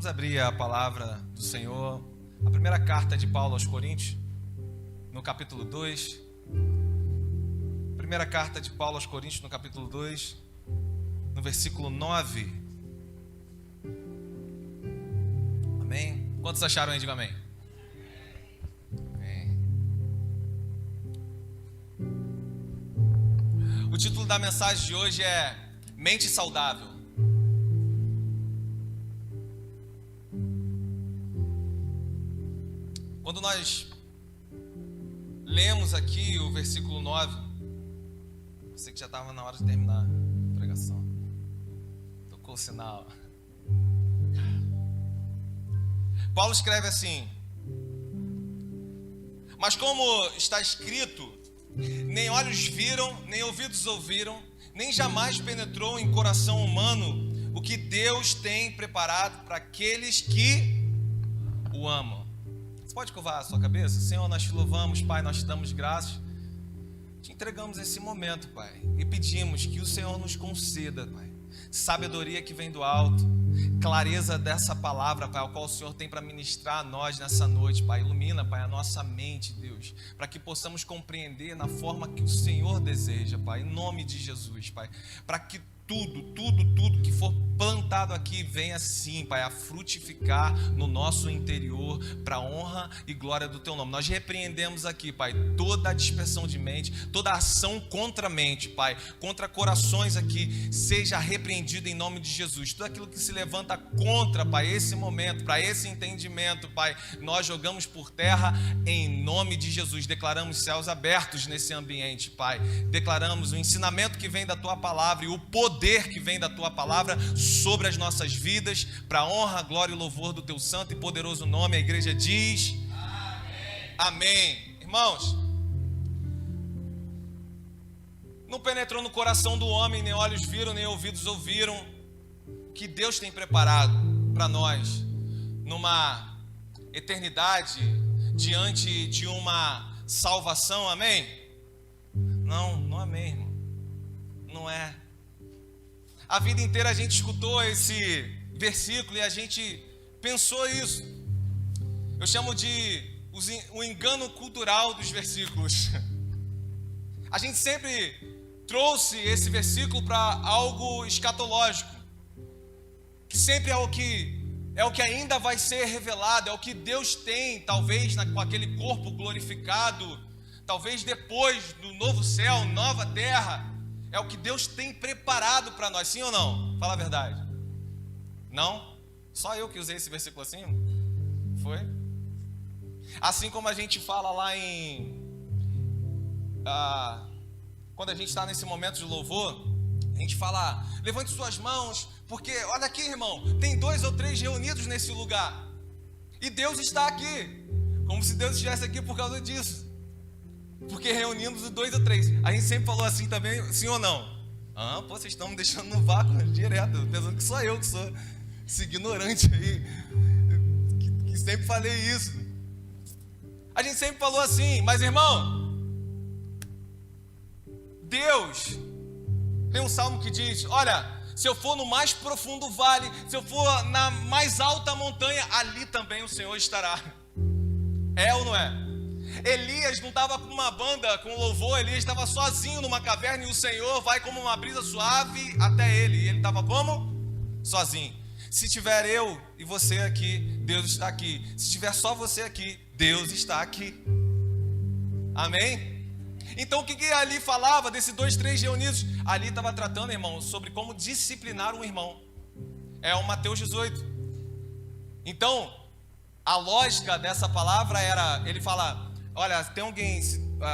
Vamos abrir a palavra do Senhor, a primeira carta de Paulo aos Coríntios, no capítulo 2. Primeira carta de Paulo aos Coríntios, no capítulo 2, no versículo 9. Amém? Quantos acharam aí? Diga amém. Amém. O título da mensagem de hoje é Mente Saudável. Quando nós lemos aqui o versículo 9, eu sei que já estava na hora de terminar a pregação. Tocou o sinal. Paulo escreve assim: mas como está escrito, nem olhos viram, nem ouvidos ouviram, nem jamais penetrou em coração humano o que Deus tem preparado para aqueles que o amam. Pode curvar a sua cabeça? Senhor, nós te louvamos, Pai, nós te damos graças, te entregamos esse momento, Pai, e pedimos que o Senhor nos conceda, Pai, sabedoria que vem do alto, clareza dessa palavra, Pai, ao qual o Senhor tem para ministrar a nós nessa noite, Pai. Ilumina, Pai, a nossa mente, Deus, para que possamos compreender na forma que o Senhor deseja, Pai, em nome de Jesus, Pai, para que tudo que for plantado aqui venha sim, Pai, a frutificar no nosso interior, para a honra e glória do Teu nome. Nós repreendemos aqui, Pai, toda a dispersão de mente, toda a ação contra a mente, Pai, contra corações aqui, seja repreendido em nome de Jesus. Tudo aquilo que se levanta contra, Pai, esse momento, para esse entendimento, Pai, nós jogamos por terra em nome de Jesus. Declaramos céus abertos nesse ambiente, Pai. Declaramos o ensinamento que vem da Tua palavra e o poder que vem da Tua palavra sobre as nossas vidas, para a honra, glória e louvor do Teu santo e poderoso nome. A igreja diz amém. Amém. Irmãos, não penetrou no coração do homem, nem olhos viram, nem ouvidos ouviram, que Deus tem preparado para nós numa eternidade diante de uma salvação. Amém? Não amém, irmão. Não é. A vida inteira a gente escutou esse versículo e a gente pensou isso. Eu chamo de o engano cultural dos versículos. A gente sempre trouxe esse versículo para algo escatológico, que sempre é o que ainda vai ser revelado, é o que Deus tem, talvez com aquele corpo glorificado, talvez depois do novo céu, nova terra. É o que Deus tem preparado para nós, sim ou não? Fala a verdade. Não? Só eu que usei esse versículo assim? Foi? Assim como a gente fala lá quando a gente está nesse momento de louvor, a gente fala: levante suas mãos, porque olha aqui, irmão, tem 2 ou 3 reunidos nesse lugar, e Deus está aqui, como se Deus estivesse aqui por causa disso. Porque reunimos os 2 ou 3. A gente sempre falou assim também, sim ou não? Vocês estão me deixando no vácuo direto, pensando que só eu que sou esse ignorante aí, que sempre falei isso. A gente sempre falou assim, mas irmão, Deus tem um salmo que diz: olha, se eu for no mais profundo vale, se eu for na mais alta montanha, ali também o Senhor estará. É ou não é? Elias não estava com uma banda, com louvor. Elias estava sozinho numa caverna e o Senhor vai como uma brisa suave até ele. E ele estava como? Sozinho. Se tiver eu e você aqui, Deus está aqui. Se tiver só você aqui, Deus está aqui. Amém? Então o que ali falava desses 2, 3 reunidos? Ali estava tratando, irmão, sobre como disciplinar um irmão. É o Mateus 18. Então, a lógica dessa palavra era, ele fala: olha, tem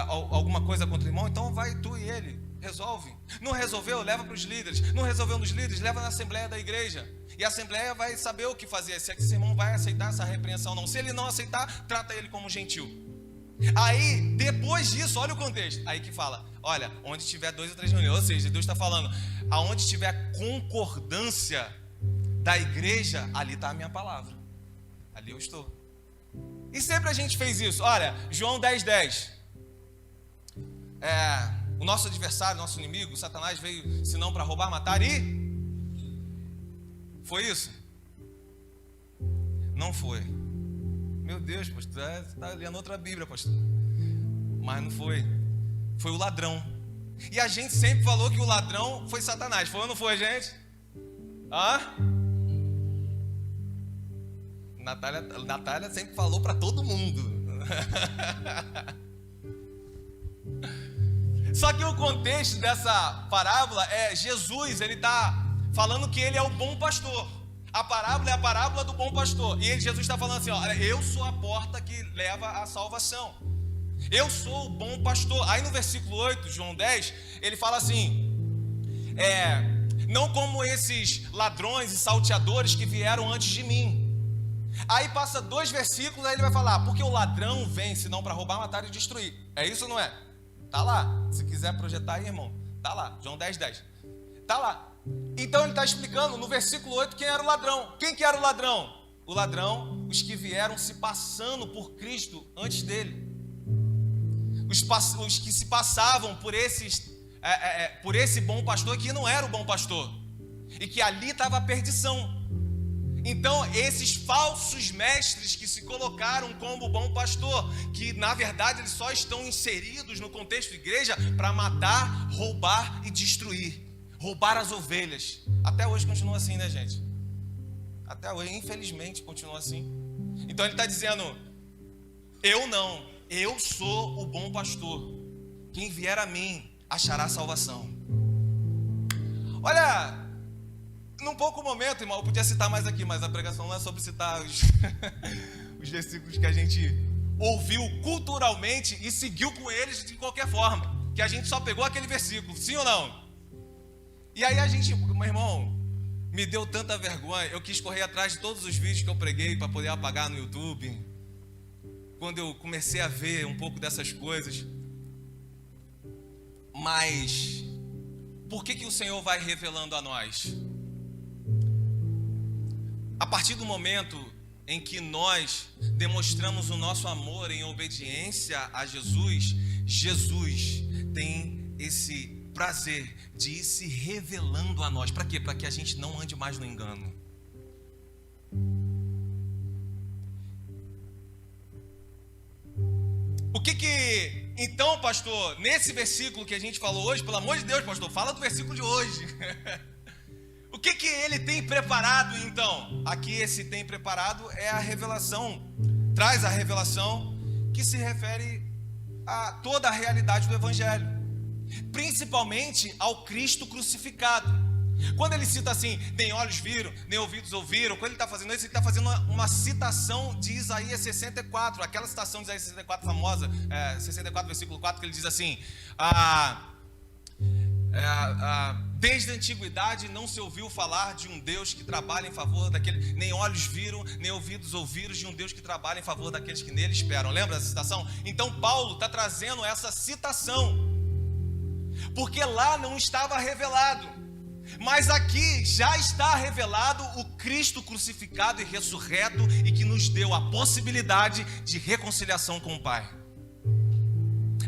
alguma coisa contra o irmão, então vai tu e ele, resolve. Não resolveu, leva para os líderes. Não resolveu nos líderes, leva na assembleia da igreja. E a assembleia vai saber o que fazer, se esse irmão vai aceitar essa repreensão ou não. Se ele não aceitar, trata ele como gentil. Aí, depois disso, olha o contexto. Aí que fala: olha, onde tiver 2 ou 3 reuniões, ou seja, Deus está falando, aonde tiver concordância da igreja, ali está a minha palavra. Ali eu estou. E sempre a gente fez isso. Olha, João 10:10. O nosso adversário, nosso inimigo, Satanás, veio senão para roubar, matar e... Foi isso? não foi. Meu Deus, pastor, você está lendo outra Bíblia, pastor. Mas não foi. Foi o ladrão. E a gente sempre falou que o ladrão foi Satanás. Foi ou não foi, gente? Natália sempre falou para todo mundo. Só que o contexto dessa parábola é Jesus, ele está falando que ele é o bom pastor. A parábola é a parábola do bom pastor. E Jesus está falando assim, olha, eu sou a porta que leva à salvação. Eu sou o bom pastor. Aí no versículo 8, João 10, ele fala assim, não como esses ladrões e salteadores que vieram antes de mim. Aí passa 2 versículos, aí ele vai falar, porque o ladrão vem senão para roubar, matar e destruir. É isso ou não é? Tá lá. Se quiser projetar aí, irmão, tá lá. João 10, 10. Tá lá. Então ele está explicando no versículo 8 quem era o ladrão. Quem que era o ladrão? O ladrão, os que vieram se passando por Cristo antes dele. Os que se passavam por esse bom pastor que não era o bom pastor. E que ali estava a perdição. Então esses falsos mestres que se colocaram como bom pastor, que na verdade eles só estão inseridos no contexto de igreja para matar, roubar e destruir. Roubar as ovelhas. Até hoje continua assim, né, gente? Até hoje, infelizmente, continua assim. Então ele está dizendo, eu sou o bom pastor. Quem vier a mim achará salvação. Olha, num pouco momento, irmão, eu podia citar mais aqui, mas a pregação não é sobre citar os versículos que a gente ouviu culturalmente e seguiu com eles de qualquer forma. Que a gente só pegou aquele versículo, sim ou não? E aí a gente, meu irmão, me deu tanta vergonha, eu quis correr atrás de todos os vídeos que eu preguei para poder apagar no YouTube. Quando eu comecei a ver um pouco dessas coisas. Mas por que o Senhor vai revelando a nós? A partir do momento em que nós demonstramos o nosso amor em obediência a Jesus, Jesus tem esse prazer de ir se revelando a nós. Para quê? Para que a gente não ande mais no engano. Então, pastor, nesse versículo que a gente falou hoje, pelo amor de Deus, pastor, fala do versículo de hoje. O que ele tem preparado, então? Aqui esse tem preparado é a revelação, traz a revelação que se refere a toda a realidade do Evangelho, principalmente ao Cristo crucificado. Quando ele cita assim, nem olhos viram, nem ouvidos ouviram, quando ele está fazendo isso, ele está fazendo uma citação de Isaías 64, aquela citação de Isaías 64 famosa, 64 versículo 4, que ele diz assim, desde a antiguidade não se ouviu falar de um Deus que trabalha em favor daquele, nem olhos viram, nem ouvidos ouviram de um Deus que trabalha em favor daqueles que nele esperam. Lembra dessa citação? Então Paulo está trazendo essa citação, porque lá não estava revelado, mas aqui já está revelado o Cristo crucificado e ressurreto e que nos deu a possibilidade de reconciliação com o Pai.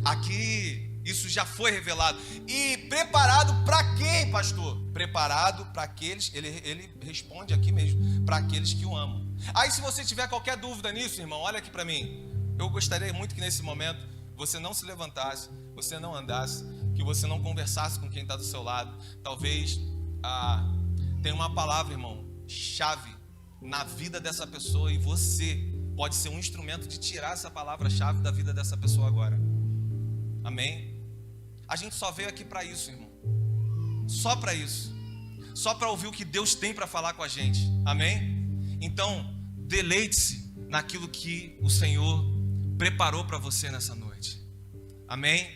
Aqui isso já foi revelado. E preparado para quem, pastor? Preparado para aqueles, ele responde aqui mesmo, para aqueles que o amam. Aí se você tiver qualquer dúvida nisso, irmão, olha aqui para mim. Eu gostaria muito que nesse momento você não se levantasse, você não andasse, que você não conversasse com quem está do seu lado. Talvez tenha uma palavra, irmão, chave na vida dessa pessoa e você pode ser um instrumento de tirar essa palavra-chave da vida dessa pessoa agora. Amém? A gente só veio aqui para isso, irmão. Só para isso. Só para ouvir o que Deus tem para falar com a gente. Amém? Então, deleite-se naquilo que o Senhor preparou para você nessa noite. Amém?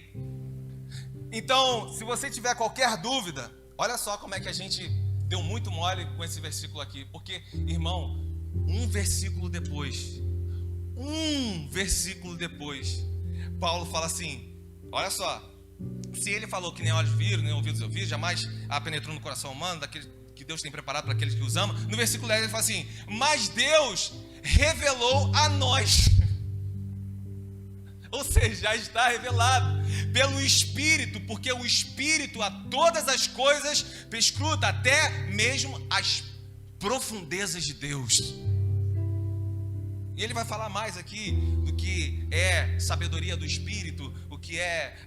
Então, se você tiver qualquer dúvida, olha só como é que a gente deu muito mole com esse versículo aqui. Porque, irmão, um versículo depois, Paulo fala assim, olha só, se ele falou que nem olhos viram, nem ouvidos ouviram, jamais penetrou no coração humano, daquele que Deus tem preparado para aqueles que os amam, no versículo 10 ele fala assim, mas Deus revelou a nós. Ou seja, já está revelado pelo Espírito, porque o Espírito a todas as coisas perscruta, até mesmo as profundezas de Deus. E ele vai falar mais aqui do que é sabedoria do Espírito, o que é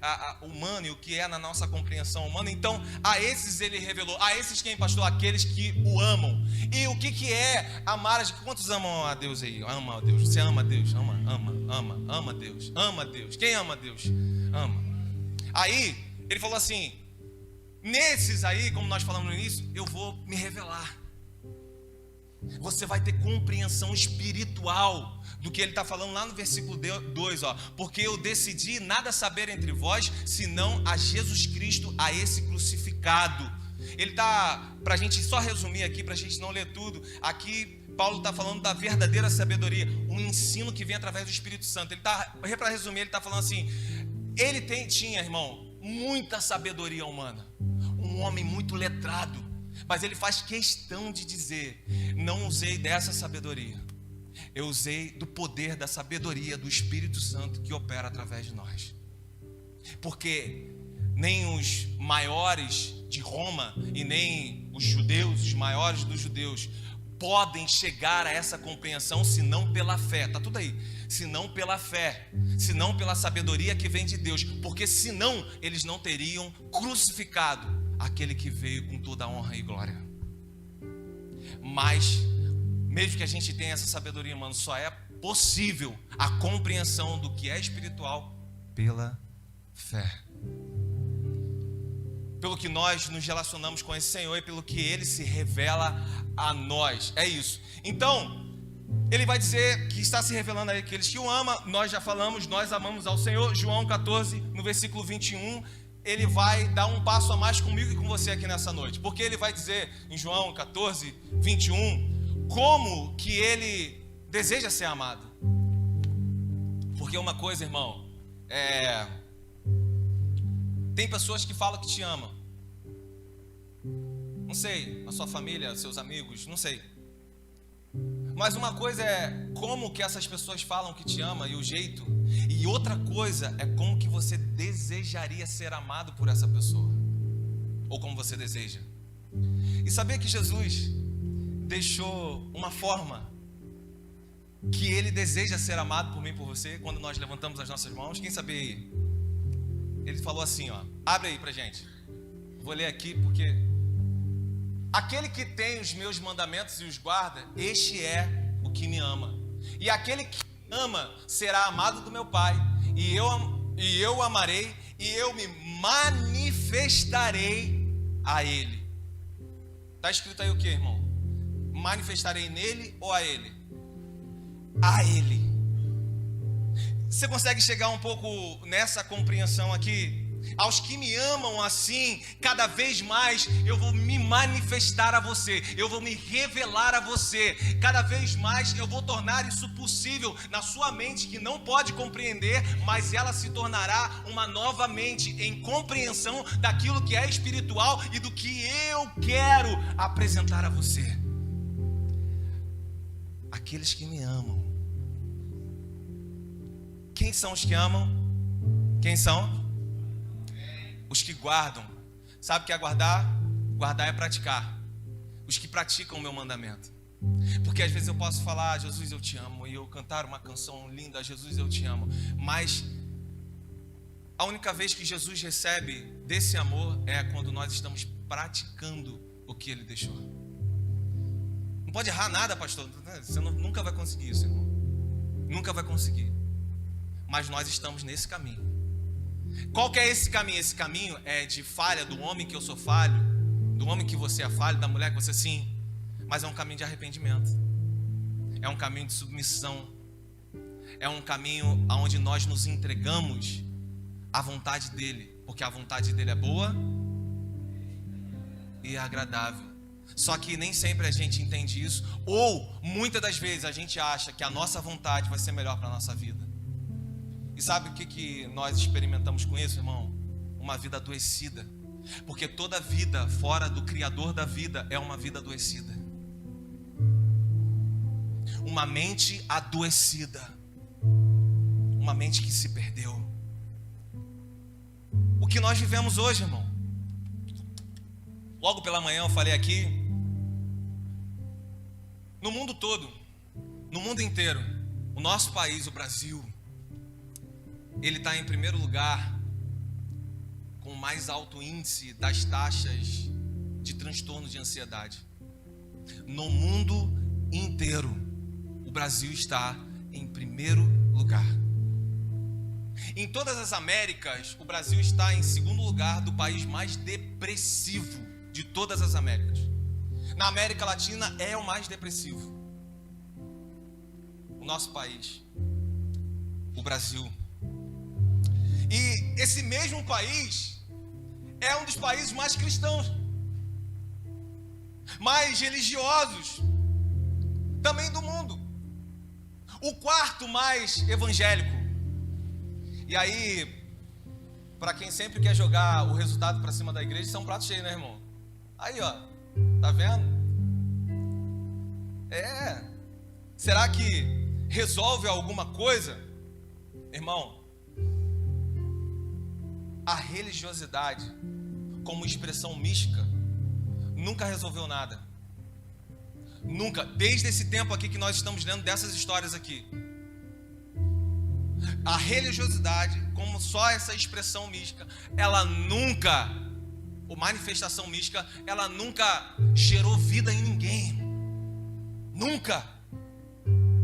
humano e o que é na nossa compreensão humana. Então, a esses ele revelou. A esses quem, pastor? Aqueles que o amam. E o que é amar? Quantos amam a Deus aí? Ama a Deus. Você ama a Deus? Ama Deus. Ama Deus. Quem ama a Deus? Ama. Aí, ele falou assim, nesses aí, como nós falamos no início, eu vou me revelar. Você vai ter compreensão espiritual do que ele está falando lá no versículo 2, ó. Porque eu decidi nada saber entre vós, senão a Jesus Cristo, a esse crucificado. Ele está, para a gente só resumir aqui, para a gente não ler tudo, aqui Paulo está falando da verdadeira sabedoria, um ensino que vem através do Espírito Santo. Ele está, para resumir, ele está falando assim, ele tinha, irmão, muita sabedoria humana, um homem muito letrado. Mas ele faz questão de dizer, não usei dessa sabedoria, eu usei do poder da sabedoria do Espírito Santo que opera através de nós. Porque nem os maiores de Roma e nem os judeus, os maiores dos judeus, podem chegar a essa compreensão senão pela fé. Está tudo aí. Senão pela fé, senão pela sabedoria que vem de Deus. Porque senão eles não teriam crucificado aquele que veio com toda a honra e glória. Mas, mesmo que a gente tenha essa sabedoria, mano, só é possível a compreensão do que é espiritual pela fé. Pelo que nós nos relacionamos com esse Senhor e pelo que Ele se revela a nós. É isso. Então, Ele vai dizer que está se revelando a aqueles que o amam. Nós já falamos, nós amamos ao Senhor. João 14, no versículo 21, Ele vai dar um passo a mais comigo e com você aqui nessa noite. Porque Ele vai dizer em João 14, 21, como que Ele deseja ser amado. Porque uma coisa, irmão, tem pessoas que falam que te amam. Não sei, a sua família, seus amigos, não sei. Mas uma coisa é como que essas pessoas falam que te amam e o jeito. E outra coisa é como que você desejaria ser amado por essa pessoa. Ou como você deseja. E saber que Jesus deixou uma forma que Ele deseja ser amado por mim e por você. Quando nós levantamos as nossas mãos, quem sabe aí? Ele falou assim, ó, abre aí pra gente. Vou ler aqui porque aquele que tem os meus mandamentos e os guarda, este é o que me ama. E aquele que me ama será amado do meu Pai, e eu o amarei, e eu me manifestarei a Ele. Está escrito aí o que, irmão? Manifestarei nele ou a Ele? A Ele. Você consegue chegar um pouco nessa compreensão aqui? Aos que me amam assim, cada vez mais eu vou me manifestar a você, eu vou me revelar a você, cada vez mais eu vou tornar isso possível na sua mente que não pode compreender, mas ela se tornará uma nova mente em compreensão daquilo que é espiritual e do que eu quero apresentar a você. Aqueles que me amam. Quem são os que amam? Quem são? Os que guardam. Sabe o que é guardar? Guardar é praticar. Os que praticam o meu mandamento. Porque às vezes eu posso falar, Jesus eu te amo, e eu cantar uma canção linda, Jesus eu te amo, mas a única vez que Jesus recebe desse amor é quando nós estamos praticando o que Ele deixou. Não pode errar nada, pastor. Você nunca vai conseguir isso, irmão. Nunca vai conseguir. Mas nós estamos nesse caminho. Qual que é esse caminho? Esse caminho é de falha, do homem que eu sou falho, do homem que você é falho, da mulher que você sim. Mas é um caminho de arrependimento. É um caminho de submissão. É um caminho onde nós nos entregamos à vontade dEle. Porque a vontade dEle é boa e agradável. Só que nem sempre a gente entende isso. Ou, muitas das vezes, a gente acha que a nossa vontade vai ser melhor para a nossa vida. E sabe o que nós experimentamos com isso, irmão? Uma vida adoecida. Porque toda vida fora do Criador da vida é uma vida adoecida. Uma mente adoecida. Uma mente que se perdeu. O que nós vivemos hoje, irmão? Logo pela manhã eu falei aqui. No mundo todo, no mundo inteiro, O nosso país, o Brasil, ele está em primeiro lugar com o mais alto índice das taxas de transtorno de ansiedade. No mundo inteiro, o Brasil está em primeiro lugar. Em todas as Américas, o Brasil está em segundo lugar do país mais depressivo de todas as Américas. Na América Latina é o mais depressivo. O nosso país, o Brasil. E esse mesmo país é um dos países mais cristãos, mais religiosos também do mundo. O quarto mais evangélico. E aí, para quem sempre quer jogar o resultado para cima da igreja, isso é um prato cheio, né, irmão? Aí, ó, tá vendo? Será que resolve alguma coisa? Irmão, a religiosidade como expressão mística nunca resolveu nada. Nunca, desde esse tempo aqui que nós estamos lendo dessas histórias aqui. A religiosidade, como só essa expressão mística, ela nunca, ou manifestação mística, ela nunca gerou vida em ninguém. Nunca.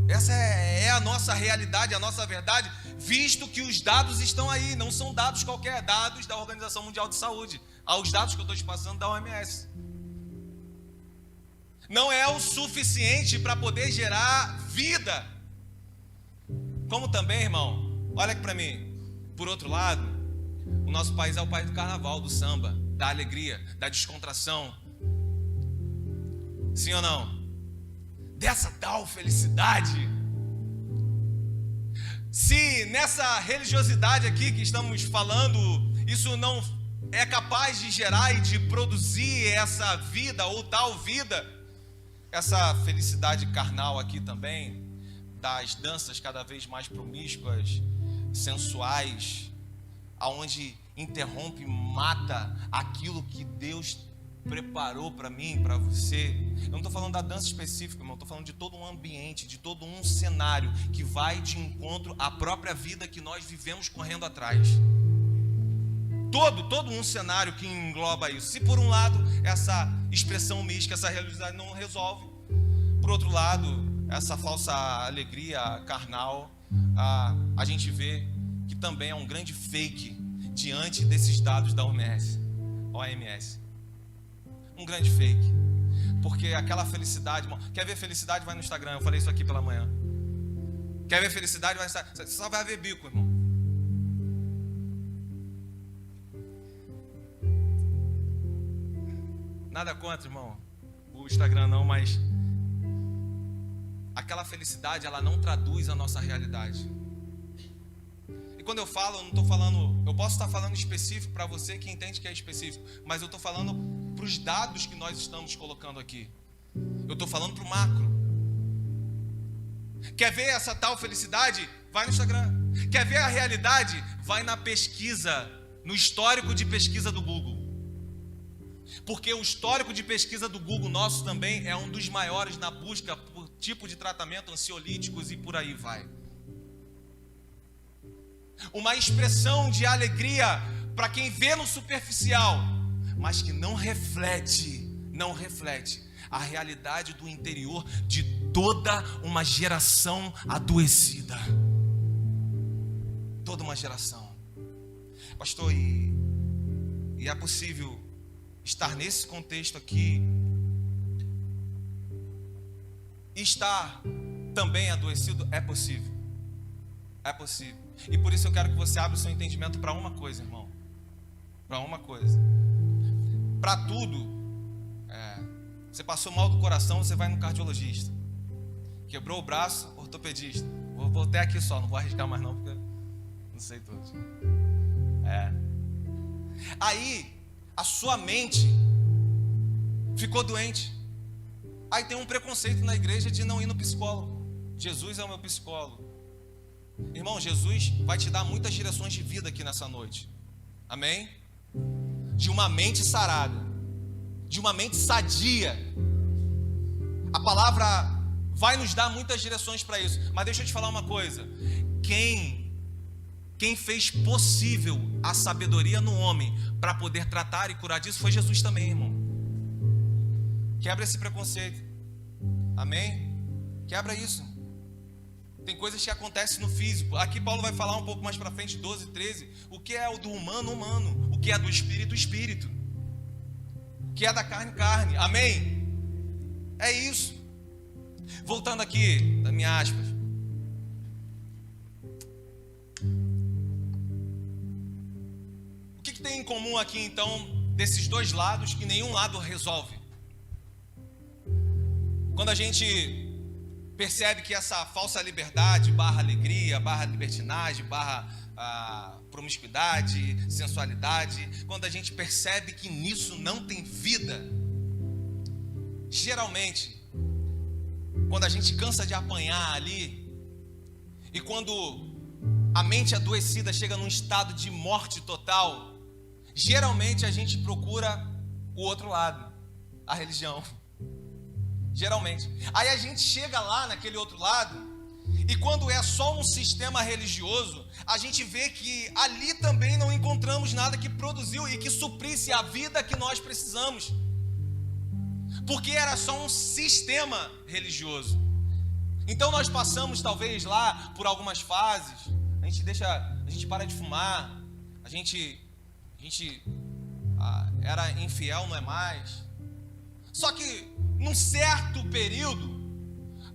Essa é a nossa realidade, a nossa verdade, visto que os dados estão aí, não são dados qualquer, dados da Organização Mundial de Saúde, aos dados que eu estou te passando da OMS. Não é o suficiente para poder gerar vida. Como também, irmão, olha aqui para mim. Por outro lado, o nosso país é o país do carnaval, do samba, da alegria, da descontração. Sim ou não? Dessa tal felicidade. Se nessa religiosidade aqui que estamos falando, isso não é capaz de gerar e de produzir essa vida ou tal vida, essa felicidade carnal aqui também, das danças cada vez mais promíscuas, sensuais, aonde interrompe e mata aquilo que Deus preparou para mim, para você. Eu não estou falando da dança específica, irmão, eu estou falando de todo um ambiente, de todo um cenário que vai de encontro à própria vida que nós vivemos correndo atrás. Todo um cenário que engloba isso. Se por um lado essa expressão mística, essa religiosidade não resolve, por outro lado, essa falsa alegria carnal, a gente vê que também é um grande fake diante desses dados da OMS. Um grande fake. Porque aquela felicidade, irmão, quer ver felicidade? Vai no Instagram, eu falei isso aqui pela manhã. Quer ver felicidade? Vai, você só vai ver bico, irmão. Nada contra, irmão, o Instagram não, mas aquela felicidade, ela não traduz a nossa realidade. E quando eu falo, eu não estou falando, eu posso estar falando específico para você que entende que é específico, mas eu estou falando para os dados que nós estamos colocando aqui. Eu estou falando para o macro. Quer ver essa tal felicidade? Vai no Instagram. Quer ver a realidade? Vai na pesquisa, no histórico de pesquisa do Google. Porque o histórico de pesquisa do Google nosso também é um dos maiores na busca por tipo de tratamento, ansiolíticos e por aí vai. Uma expressão de alegria para quem vê no superficial, mas que não reflete a realidade do interior de toda uma geração adoecida. Toda uma geração. Pastor, e é possível estar nesse contexto aqui e estar também adoecido? É possível. É possível. E por isso eu quero que você abra o seu entendimento para uma coisa, irmão. Para uma coisa. Para tudo. Você passou mal do coração, você vai no cardiologista. Quebrou o braço, ortopedista. Vou até aqui só, não vou arriscar mais não, porque não sei todos. Aí, a sua mente ficou doente. Aí tem um preconceito na igreja de não ir no psicólogo. Jesus é o meu psicólogo. Irmão, Jesus vai te dar muitas direções de vida aqui nessa noite. Amém? De uma mente sarada, de uma mente sadia. A palavra vai nos dar muitas direções para isso. Mas deixa eu te falar uma coisa. Quem fez possível a sabedoria no homem para poder tratar e curar disso foi Jesus também, irmão. Quebra esse preconceito. Amém? Quebra isso. Tem coisas que acontecem no físico. Aqui Paulo vai falar um pouco mais para frente, 12, 13. O que é o do humano, humano. O que é do espírito, espírito. O que é da carne, carne. Amém? É isso. Voltando aqui, das minhas aspas. O que tem em comum aqui, então, desses dois lados que nenhum lado resolve? Quando a gente percebe que essa falsa liberdade, barra alegria, barra libertinagem, barra promiscuidade, sensualidade, quando a gente percebe que nisso não tem vida, geralmente, quando a gente cansa de apanhar ali, e quando a mente adoecida chega num estado de morte total, geralmente a gente procura o outro lado, a religião. Geralmente. Aí a gente chega lá naquele outro lado, e quando é só um sistema religioso, a gente vê que ali também não encontramos nada que produziu e que suprisse a vida que nós precisamos. Porque era só um sistema religioso. Então nós passamos talvez lá por algumas fases. A gente para de fumar. A gente era infiel, não é mais. Só que num certo período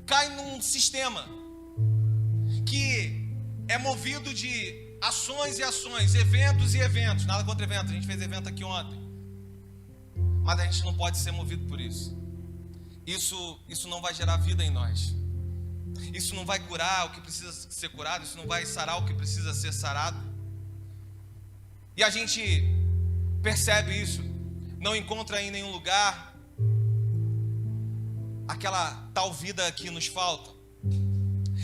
cai num sistema que é movido de ações e ações, eventos e eventos. Nada contra eventos, a gente fez evento aqui ontem. Mas a gente não pode ser movido por isso. Isso não vai gerar vida em nós. Isso não vai curar o que precisa ser curado. Isso não vai sarar o que precisa ser sarado. E a gente percebe isso. Não encontra em nenhum lugar aquela tal vida que nos falta.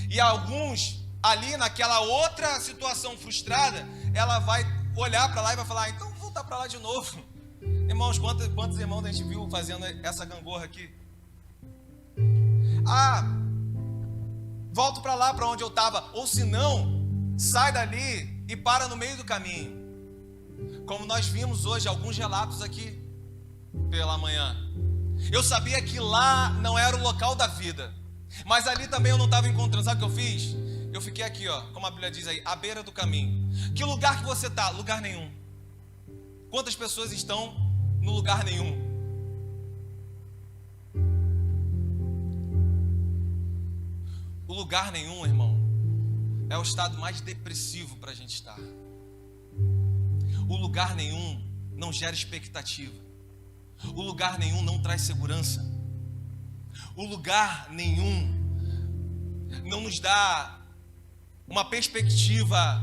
E alguns ali naquela outra situação frustrada, ela vai olhar para lá e vai falar: então vou voltar para lá de novo. Irmãos, quantos irmãos a gente viu fazendo essa gangorra aqui? Volto para lá, para onde eu estava. Ou se não, sai dali e para no meio do caminho. Como nós vimos hoje alguns relatos aqui pela manhã. Eu sabia que lá não era o local da vida, mas ali também eu não estava encontrando. Sabe o que eu fiz? Eu fiquei aqui, ó, como a Bíblia diz aí, à beira do caminho. Que lugar que você está? Lugar nenhum. Quantas pessoas estão no lugar nenhum? O lugar nenhum, irmão, é o estado mais depressivo para a gente estar. O lugar nenhum não gera expectativa. O lugar nenhum não traz segurança. O lugar nenhum não nos dá uma perspectiva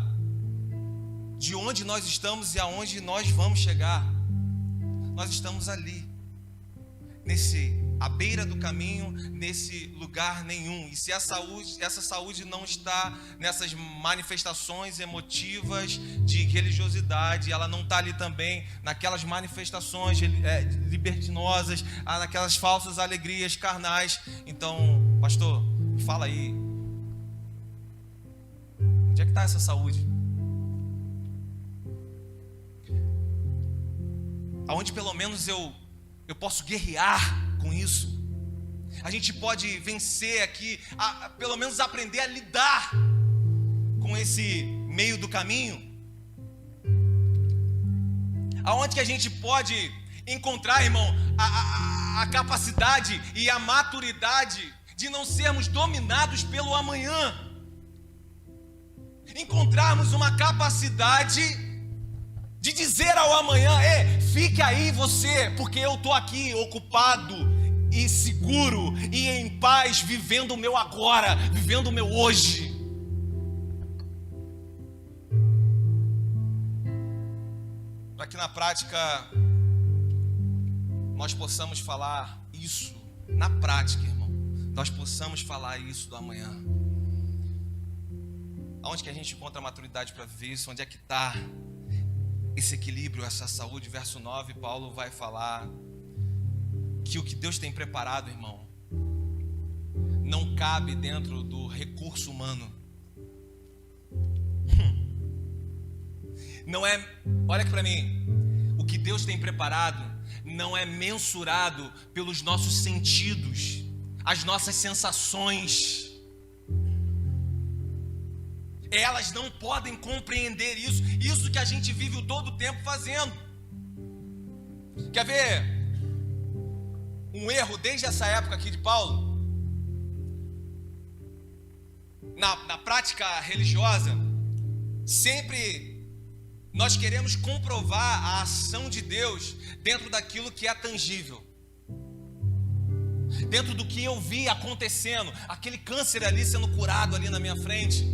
de onde nós estamos e aonde nós vamos chegar. Nós estamos ali, à beira do caminho, nesse lugar nenhum. E se essa saúde não está nessas manifestações emotivas de religiosidade, ela não está ali também naquelas manifestações libertinosas, naquelas falsas alegrias carnais. Então, pastor, me fala aí, onde é que está essa saúde? Aonde pelo menos eu posso guerrear com isso? A gente pode vencer aqui, pelo menos aprender a lidar com esse meio do caminho? Aonde que a gente pode encontrar, irmão, a capacidade e a maturidade de não sermos dominados pelo amanhã? Encontrarmos uma capacidade de dizer ao amanhã: fique aí você, porque eu estou aqui ocupado e seguro e em paz, vivendo o meu agora, vivendo o meu hoje. Para que na prática nós possamos falar isso, na prática, irmão, nós possamos falar isso do amanhã. Aonde que a gente encontra a maturidade para viver isso? Onde é que está esse equilíbrio, essa saúde? Verso 9, Paulo vai falar que o que Deus tem preparado, irmão, não cabe dentro do recurso humano. Não é, olha aqui para mim, o que Deus tem preparado não é mensurado pelos nossos sentidos, as nossas sensações. Elas não podem compreender isso que a gente vive todo o tempo fazendo. Quer ver um erro desde essa época aqui de Paulo? Na prática religiosa, sempre nós queremos comprovar a ação de Deus dentro daquilo que é tangível, dentro do que eu vi acontecendo, aquele câncer ali sendo curado ali na minha frente,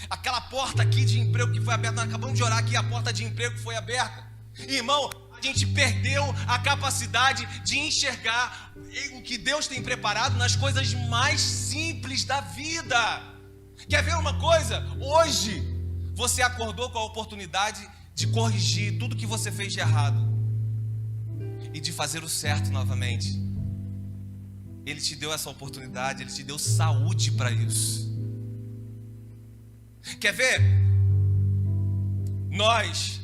aquela porta aqui de emprego que foi aberta. Nós acabamos de orar aqui, a porta de emprego foi aberta. Irmão, a gente perdeu a capacidade de enxergar o que Deus tem preparado nas coisas mais simples da vida. Quer ver uma coisa? Hoje você acordou com a oportunidade de corrigir tudo que você fez de errado e de fazer o certo novamente. Ele te deu essa oportunidade, Ele te deu saúde para isso. Quer ver? Nós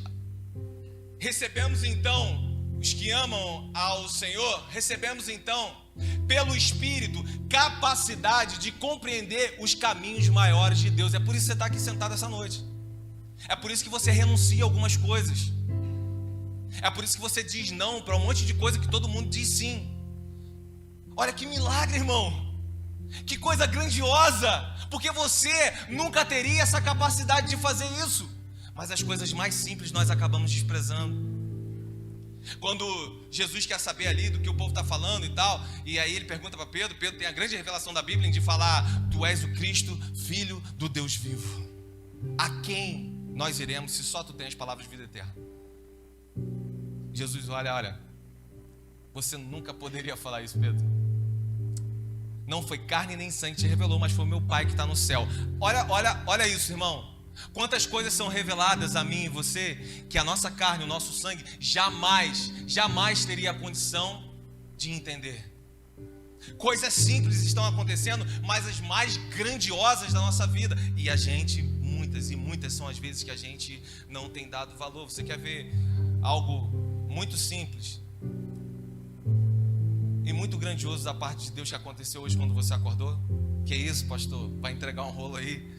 recebemos então, os que amam ao Senhor, recebemos então, pelo Espírito, capacidade de compreender os caminhos maiores de Deus. É por isso que você está aqui sentado essa noite. É por isso que você renuncia a algumas coisas. É por isso que você diz não para um monte de coisa que todo mundo diz sim. Olha que milagre, irmão. Que coisa grandiosa. Porque você nunca teria essa capacidade de fazer isso. Mas as coisas mais simples nós acabamos desprezando. Quando Jesus quer saber ali do que o povo está falando e tal, e aí ele pergunta para Pedro. Pedro tem a grande revelação da Bíblia de falar: tu és o Cristo, Filho do Deus vivo. A quem nós iremos se só tu tens palavras de vida eterna? Jesus olha, você nunca poderia falar isso, Pedro. Não foi carne nem sangue que te revelou, mas foi o meu Pai que está no céu. Olha isso, irmão. Quantas coisas são reveladas a mim e você, que a nossa carne, o nosso sangue, jamais teria a condição de entender. Coisas simples estão acontecendo, mas as mais grandiosas da nossa vida. E a gente, muitas são as vezes que a gente não tem dado valor. Você quer ver algo muito simples e muito grandioso da parte de Deus que aconteceu hoje quando você acordou? Que isso, pastor? Vai entregar um rolo aí?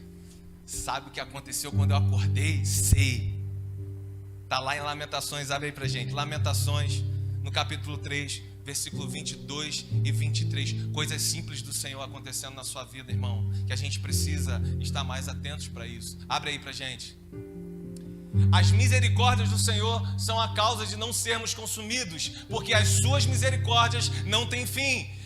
Sabe o que aconteceu quando eu acordei? Sei. Está lá em Lamentações, abre aí pra gente. Lamentações, no capítulo 3, versículo 22 e 23. Coisas simples do Senhor acontecendo na sua vida, irmão, que a gente precisa estar mais atentos para isso. Abre aí pra gente. As misericórdias do Senhor são a causa de não sermos consumidos, porque as suas misericórdias não têm fim.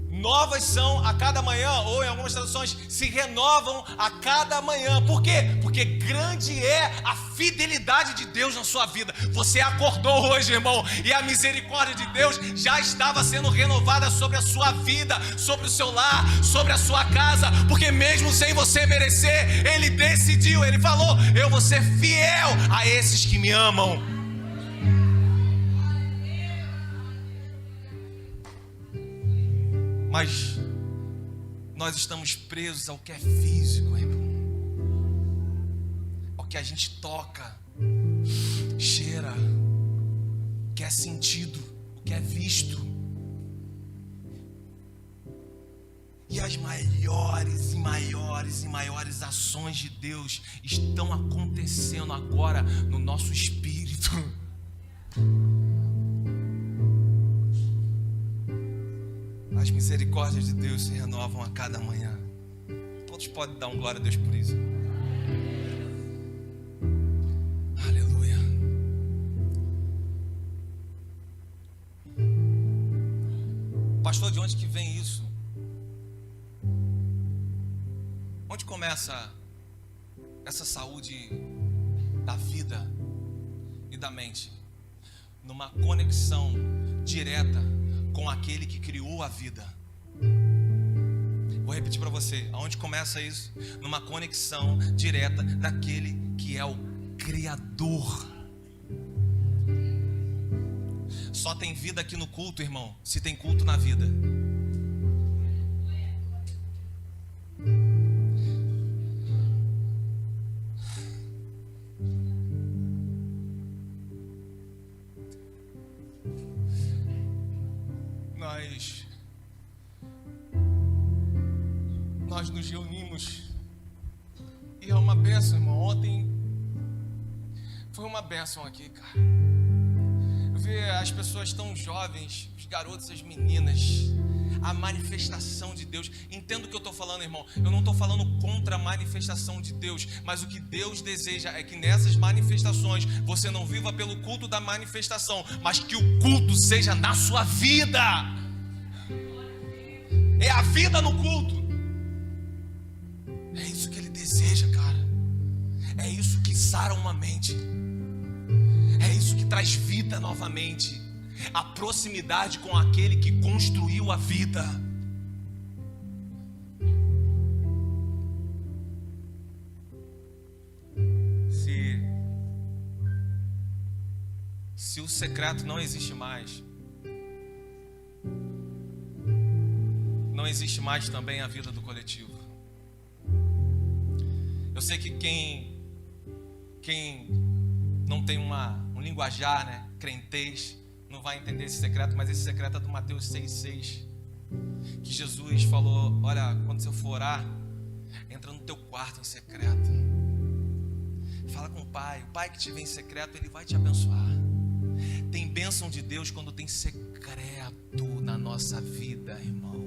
Novas são a cada manhã, ou em algumas traduções, se renovam a cada manhã. Por quê? Porque grande é a fidelidade de Deus na sua vida. Você acordou hoje, irmão, e a misericórdia de Deus já estava sendo renovada sobre a sua vida, sobre o seu lar, sobre a sua casa, porque mesmo sem você merecer, Ele decidiu, Ele falou: eu vou ser fiel a esses que me amam. Mas nós estamos presos ao que é físico, irmão. Ao que a gente toca, cheira, o que é sentido, o que é visto. E as maiores ações de Deus estão acontecendo agora no nosso espírito. As misericórdias de Deus se renovam a cada manhã. Todos podem dar um glória a Deus por isso. Aleluia. Pastor, de onde que vem isso? Onde começa essa saúde da vida e da mente? Numa conexão direta com aquele que criou a vida. Vou repetir para você, aonde começa isso? Numa conexão direta daquele que é o Criador. Só tem vida aqui no culto, irmão, se tem culto na vida. nós nos reunimos. E é uma bênção, irmão. Ontem foi uma bênção aqui, cara. Eu vi as pessoas tão jovens, os garotos, as meninas, a manifestação de Deus. Entendo o que eu estou falando, irmão. Eu não estou falando contra a manifestação de Deus, mas o que Deus deseja é que nessas manifestações você não viva pelo culto da manifestação, mas que o culto seja na sua vida. É a vida no culto. É isso que Ele deseja, cara. É isso que sara uma mente. É isso que traz vida novamente. A proximidade com aquele que construiu a vida. Se o secreto não existe mais, não existe mais também a vida do coletivo. Eu sei que quem não tem um linguajar, né, crentez, não vai entender esse secreto, mas esse secreto é do Mateus 6,6, que Jesus falou: olha, quando você for orar, entra no teu quarto em secreto, fala com o Pai que te vê em secreto, Ele vai te abençoar. Tem bênção de Deus quando tem secreto na nossa vida, irmão.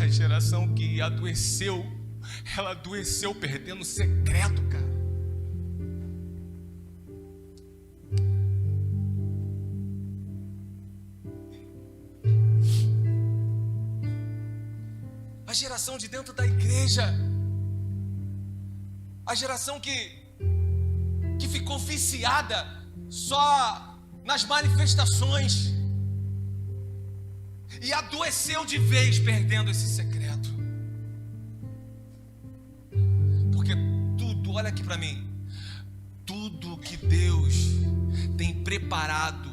A geração que adoeceu, ela adoeceu perdendo o secreto, cara. A geração de dentro da igreja, a geração que ficou viciada só nas manifestações e adoeceu de vez perdendo esse secreto. Porque tudo, olha aqui para mim, tudo que Deus tem preparado,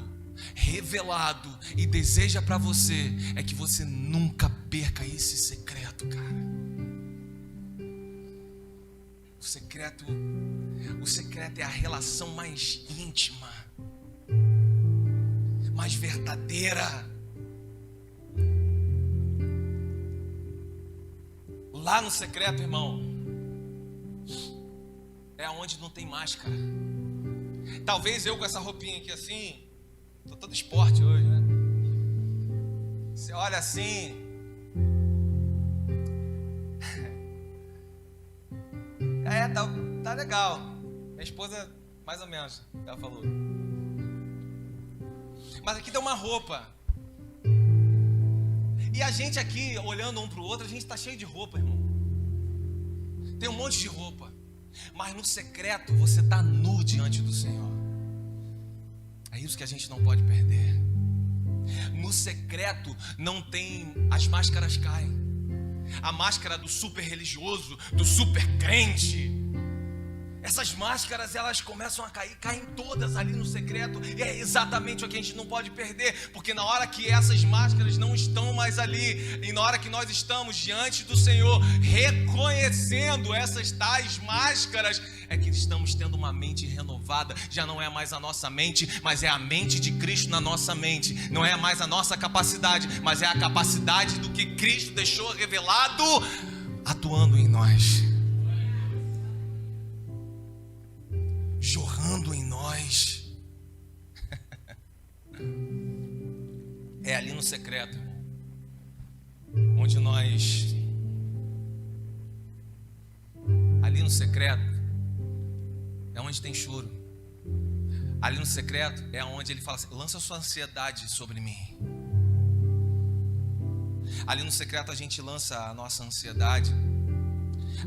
revelado e deseja para você é que você nunca perca esse secreto, cara. O secreto é a relação mais íntima, mais verdadeira. Lá no secreto, irmão, é onde não tem máscara. Talvez eu com essa roupinha aqui assim, tô todo esporte hoje, né? Você olha assim, tá legal. Minha esposa, mais ou menos, ela falou. Mas aqui tem uma roupa. E a gente aqui, olhando um para o outro, a gente está cheio de roupa, irmão. Tem um monte de roupa. Mas no secreto você está nu diante do Senhor. É isso que a gente não pode perder. No secreto não tem, as máscaras caem. A máscara do super religioso, do super crente. Essas máscaras, elas começam a cair, caem todas ali no secreto. E é exatamente o que a gente não pode perder. Porque na hora que essas máscaras não estão mais ali, e na hora que nós estamos diante do Senhor, reconhecendo essas tais máscaras, é que estamos tendo uma mente renovada. Já não é mais a nossa mente, mas é a mente de Cristo na nossa mente. Não é mais a nossa capacidade, mas é a capacidade do que Cristo deixou revelado, atuando em nós, jorrando em nós. É ali no secreto, onde nós, ali no secreto é onde tem choro. Ali no secreto é onde Ele fala assim: lança sua ansiedade sobre mim. Ali no secreto a gente lança a nossa ansiedade.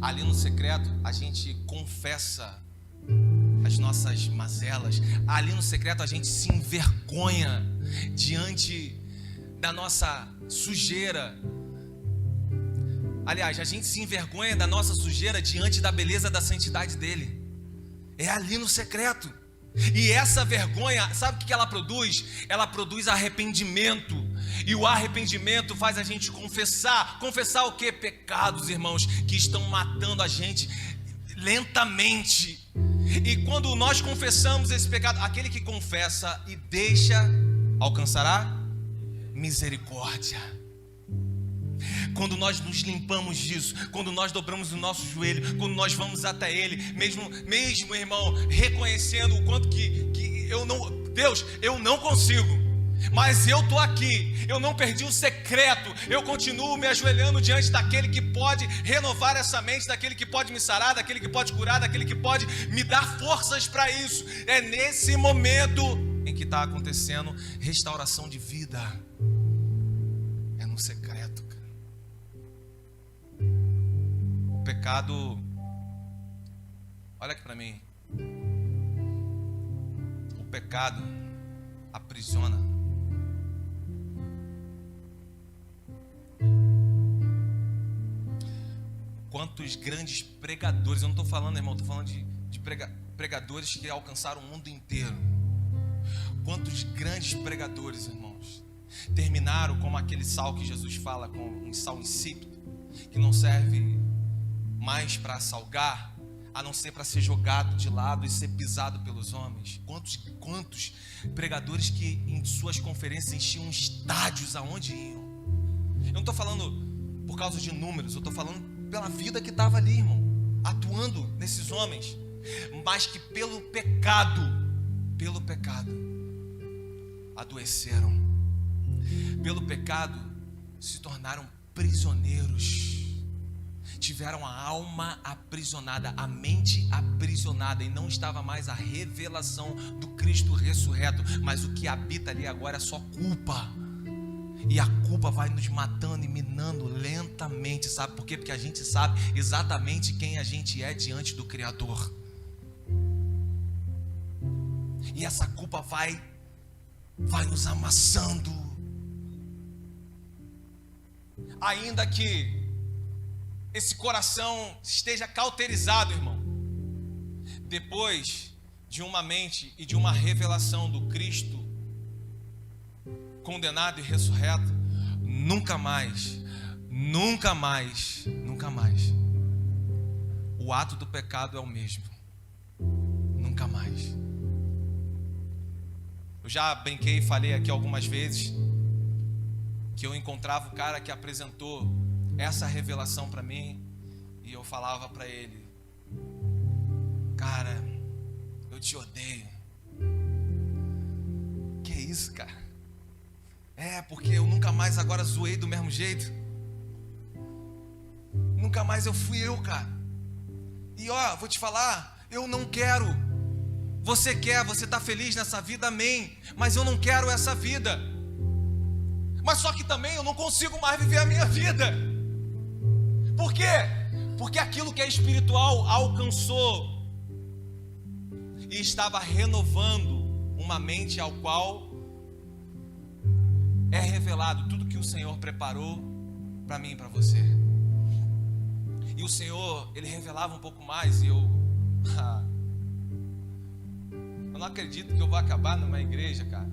Ali no secreto a gente confessa as nossas mazelas. Ali no secreto a gente se envergonha diante da nossa sujeira. Aliás, a gente se envergonha da nossa sujeira diante da beleza da santidade dele. É ali no secreto. E essa vergonha, sabe o que ela produz? Ela produz arrependimento. E o arrependimento faz a gente confessar. Confessar o quê? Pecados, irmãos, que estão matando a gente lentamente. E quando nós confessamos esse pecado, aquele que confessa e deixa, alcançará misericórdia. quando nós nos limpamos disso, quando nós dobramos o nosso joelho, quando nós vamos até Ele, mesmo irmão, reconhecendo o quanto que eu não, Deus, eu não consigo, mas eu estou aqui, eu não perdi o secreto, eu continuo me ajoelhando diante daquele que pode renovar essa mente, daquele que pode me sarar, daquele que pode curar, daquele que pode me dar forças para isso. É nesse momento em que está acontecendo restauração de vida, é no secreto, cara. O pecado, olha aqui para mim, o pecado aprisiona. Quantos grandes pregadores, eu não estou falando, irmão, estou falando de pregadores que alcançaram o mundo inteiro. Quantos grandes pregadores, irmãos, terminaram como aquele sal que Jesus fala, com um sal insípido, que não serve mais para salgar, a não ser para ser jogado de lado e ser pisado pelos homens. Quantos pregadores que em suas conferências enchiam estádios aonde iam. Eu não estou falando por causa de números, eu estou falando pela vida que estava ali, irmão, atuando nesses homens, mas que pelo pecado, adoeceram, pelo pecado se tornaram prisioneiros, tiveram a alma aprisionada, a mente aprisionada, e não estava mais a revelação do Cristo ressurreto, mas o que habita ali agora é só culpa. E a culpa vai nos matando e minando lentamente, sabe por quê? Porque a gente sabe exatamente quem a gente é diante do Criador. E essa culpa vai nos amassando. Ainda que esse coração esteja cauterizado, irmão, depois de uma mente e de uma revelação do Cristo condenado e ressurreto, nunca mais o ato do pecado é o mesmo. Nunca mais. Eu já brinquei e falei aqui algumas vezes que eu encontrava o cara que apresentou essa revelação para mim e eu falava para ele: cara, eu te odeio. Que isso, cara? É, porque eu nunca mais agora zoei do mesmo jeito. Nunca mais eu fui eu, cara. E ó, vou te falar, eu não quero. Você quer, você está feliz nessa vida, amém. Mas eu não quero essa vida. Mas só que também eu não consigo mais viver a minha vida. Por quê? Porque aquilo que é espiritual alcançou e estava renovando uma mente ao qual é revelado tudo que o Senhor preparou para mim e para você. E o Senhor, Ele revelava um pouco mais. E eu não acredito que eu vou acabar numa igreja, cara,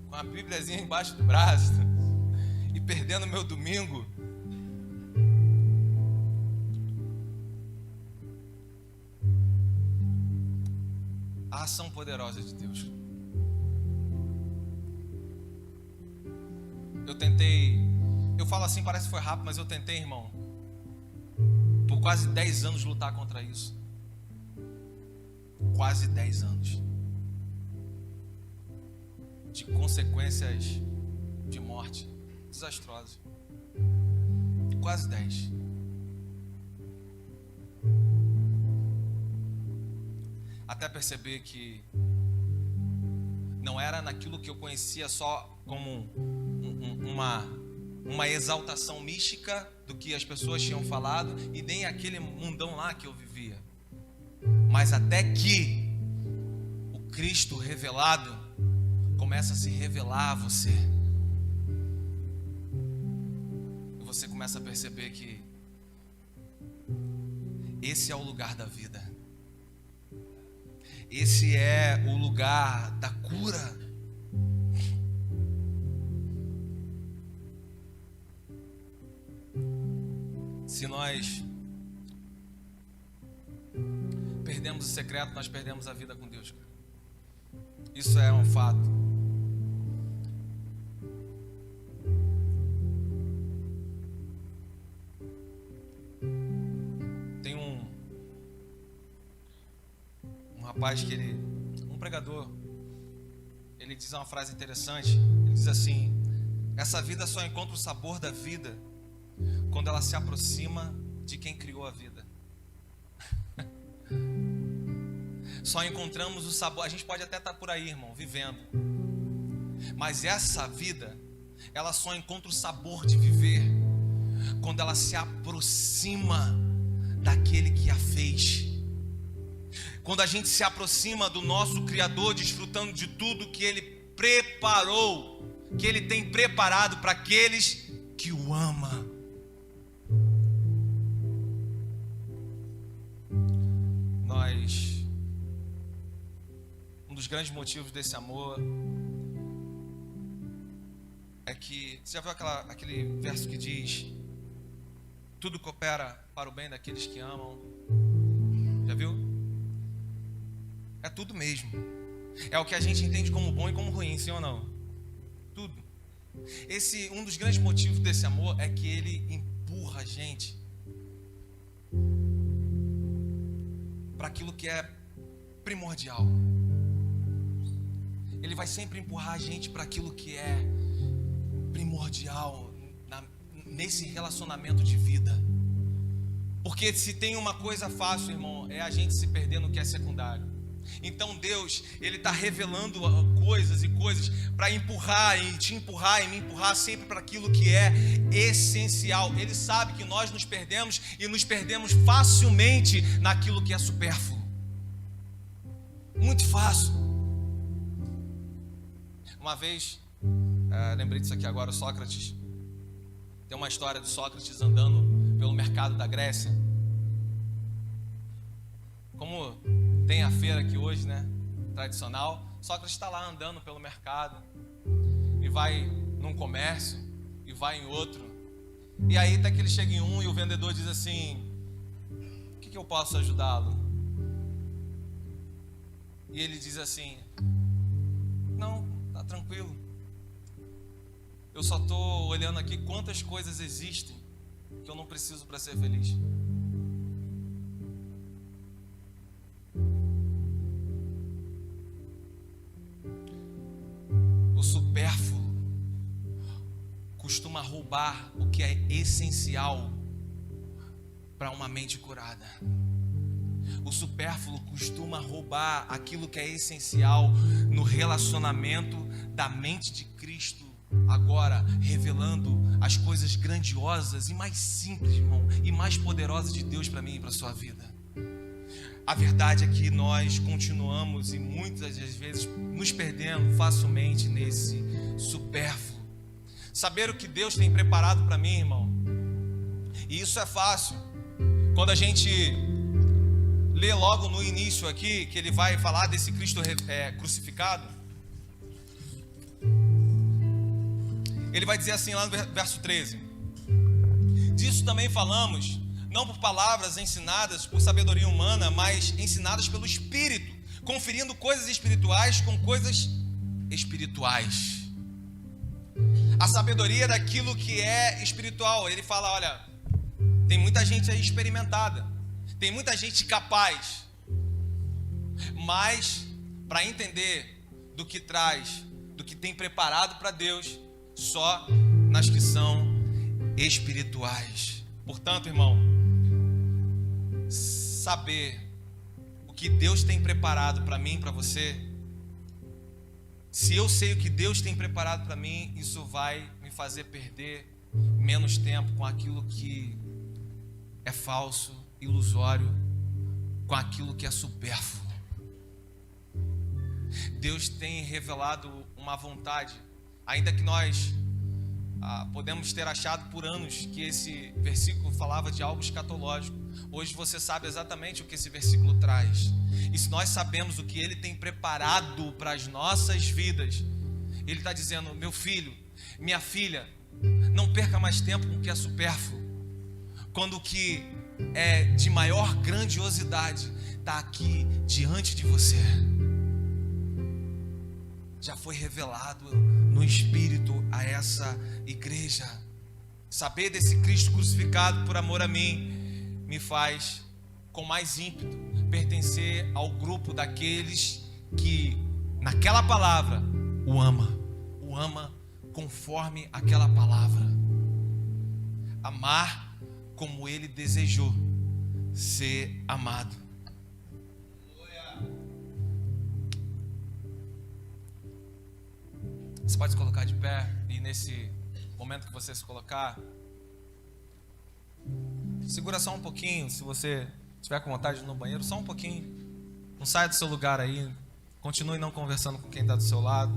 com a Bíbliazinha embaixo do braço e perdendo meu domingo. A ação poderosa de Deus. Eu tentei, eu falo assim, parece que foi rápido, mas eu tentei, irmão, por quase 10 anos lutar contra isso. Quase 10 anos. De consequências de morte desastrosas. Quase 10. Até perceber que não era naquilo que eu conhecia só como uma exaltação mística do que as pessoas tinham falado, e nem aquele mundão lá que eu vivia, mas até que o Cristo revelado começa a se revelar a você, e você começa a perceber que esse é o lugar da vida, esse é o lugar da cura. Se nós perdemos o secreto, nós perdemos a vida com Deus, cara. Isso é um fato. rapaz que um pregador, ele diz uma frase interessante. Ele diz assim: essa vida só encontra o sabor da vida quando ela se aproxima de quem criou a vida. Só encontramos o sabor. A gente pode até estar por aí, irmão, vivendo, mas essa vida, ela só encontra o sabor de viver quando ela se aproxima daquele que a fez. Quando a gente se aproxima do nosso Criador, desfrutando de tudo que Ele preparou, que Ele tem preparado para aqueles que o amam. Um dos grandes motivos desse amor é que, você já viu aquele verso que diz: tudo coopera para o bem daqueles que amam? Já viu? É tudo mesmo. É o que a gente entende como bom e como ruim, sim ou não? Tudo. Um dos grandes motivos desse amor é que ele empurra a gente para aquilo que é primordial. Ele vai sempre empurrar a gente para aquilo que é primordial nesse relacionamento de vida. Porque se tem uma coisa fácil, irmão, é a gente se perder no que é secundário. Então Deus, Ele está revelando coisas e coisas para empurrar e te empurrar e me empurrar sempre para aquilo que é essencial. Ele sabe que nós nos perdemos e nos perdemos facilmente naquilo que é supérfluo. Muito fácil. Uma vez, lembrei disso aqui agora, Sócrates. Tem uma história de Sócrates andando pelo mercado da Grécia. Como tem a feira aqui hoje, né? Tradicional. Sócrates está lá andando pelo mercado. E vai num comércio. E vai em outro. E aí até que ele chega em um e o vendedor diz assim: o que eu posso ajudá-lo? E ele diz assim: não, tá tranquilo. Eu só estou olhando aqui quantas coisas existem que eu não preciso para ser feliz. O supérfluo costuma roubar o que é essencial para uma mente curada. O supérfluo costuma roubar aquilo que é essencial no relacionamento da mente de Cristo, agora revelando as coisas grandiosas e mais simples, irmão, e mais poderosas de Deus para mim e para a sua vida. A verdade é que nós continuamos e muitas das vezes nos perdendo facilmente nesse supérfluo. Saber o que Deus tem preparado para mim, irmão, e isso é fácil. Quando a gente lê logo no início aqui, que ele vai falar desse Cristo crucificado, ele vai dizer assim lá no verso 13: disso também falamos, não por palavras ensinadas por sabedoria humana, mas ensinadas pelo Espírito, conferindo coisas espirituais com coisas espirituais. A sabedoria daquilo que é espiritual. Ele fala: olha, tem muita gente aí experimentada, tem muita gente capaz, mas para entender do que traz, do que tem preparado para Deus, só nas que são espirituais. Portanto, irmão, saber o que Deus tem preparado para mim, para você, se eu sei o que Deus tem preparado para mim, isso vai me fazer perder menos tempo com aquilo que é falso, ilusório, com aquilo que é supérfluo. Deus tem revelado uma vontade, ainda que nós podemos ter achado por anos que esse versículo falava de algo escatológico. Hoje você sabe exatamente o que esse versículo traz. E se nós sabemos o que Ele tem preparado para as nossas vidas, Ele está dizendo: meu filho, minha filha, não perca mais tempo com o que é supérfluo, quando o que é de maior grandiosidade está aqui diante de você. Já foi revelado no Espírito a essa igreja. Saber desse Cristo crucificado por amor a mim me faz com mais ímpeto pertencer ao grupo daqueles que, naquela palavra, o ama conforme aquela palavra. Amar como ele desejou ser amado. Você pode se colocar de pé e nesse momento que você se colocar, segura só um pouquinho, se você tiver com vontade de ir no banheiro, só um pouquinho. Não saia do seu lugar aí, continue não conversando com quem está do seu lado.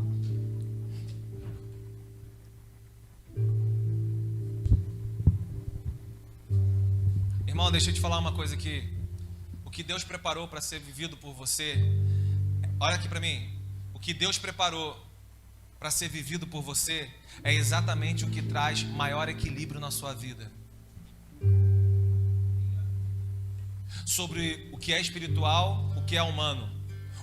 Irmão, deixa eu te falar uma coisa aqui. O que Deus preparou para ser vivido por você, olha aqui para mim. O que Deus preparou para ser vivido por você é exatamente o que traz maior equilíbrio na sua vida. Sobre o que é espiritual, o que é humano,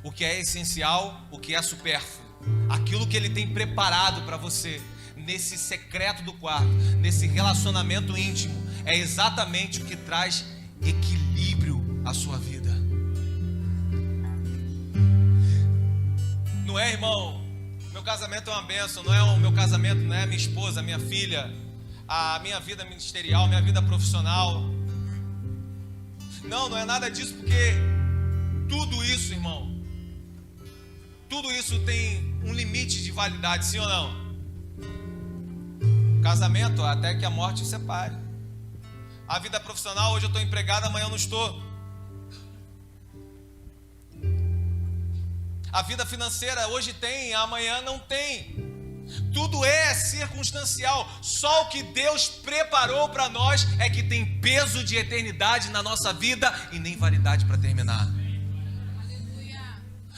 o que é essencial, o que é supérfluo. Aquilo que Ele tem preparado para você nesse secreto do quarto, nesse relacionamento íntimo, é exatamente o que traz equilíbrio à sua vida. Não é, irmão? Meu casamento é uma bênção. Não é o meu casamento, não é a minha esposa, a minha filha, a minha vida ministerial, minha vida profissional. Não é nada disso, porque tudo isso, irmão, tudo isso tem um limite de validade, sim ou não? Casamento, até que a morte separe. A vida profissional, hoje eu estou empregado, amanhã eu não estou. A vida financeira, hoje tem, amanhã não tem. Tudo é circunstancial. Só o que Deus preparou para nós é que tem peso de eternidade na nossa vida e nem validade para terminar.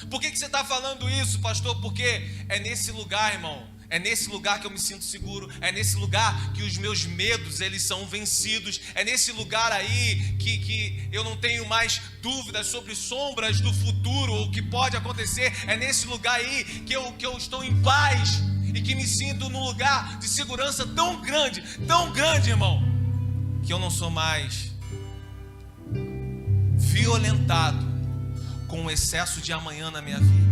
Por que você está falando isso, pastor? Porque é nesse lugar, irmão, é nesse lugar que eu me sinto seguro, é nesse lugar que os meus medos, eles são vencidos, é nesse lugar aí que eu não tenho mais dúvidas sobre sombras do futuro, ou o que pode acontecer, é nesse lugar aí que eu estou em paz, e que me sinto num lugar de segurança tão grande, irmão, que eu não sou mais violentado com o excesso de amanhã na minha vida.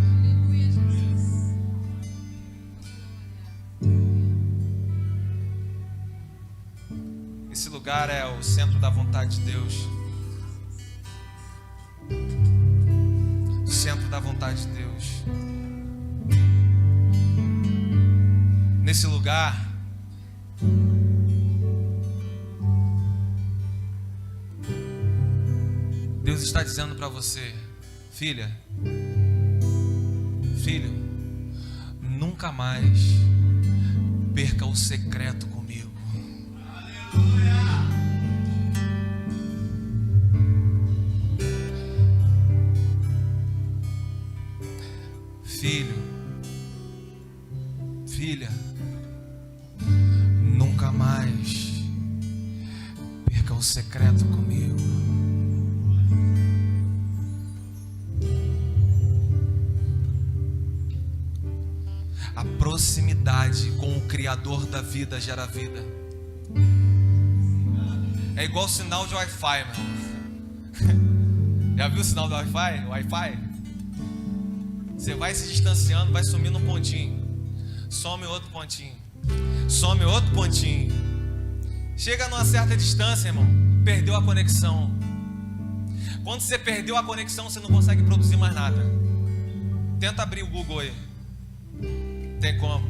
Esse lugar é o centro da vontade de Deus. O centro da vontade de Deus. Nesse lugar, Deus está dizendo para você: filha, filho, nunca mais perca o secreto comigo. Filho, filha, nunca mais perca o secreto comigo. A proximidade com o Criador da vida gera vida. É igual sinal de Wi-Fi, meu. Já viu o sinal do Wi-Fi? Wi-Fi? Você vai se distanciando, vai sumindo um pontinho, some outro pontinho, some outro pontinho. Chega numa certa distância, irmão, perdeu a conexão. Quando você perdeu a conexão, você não consegue produzir mais nada. Tenta abrir o Google aí. Tem como?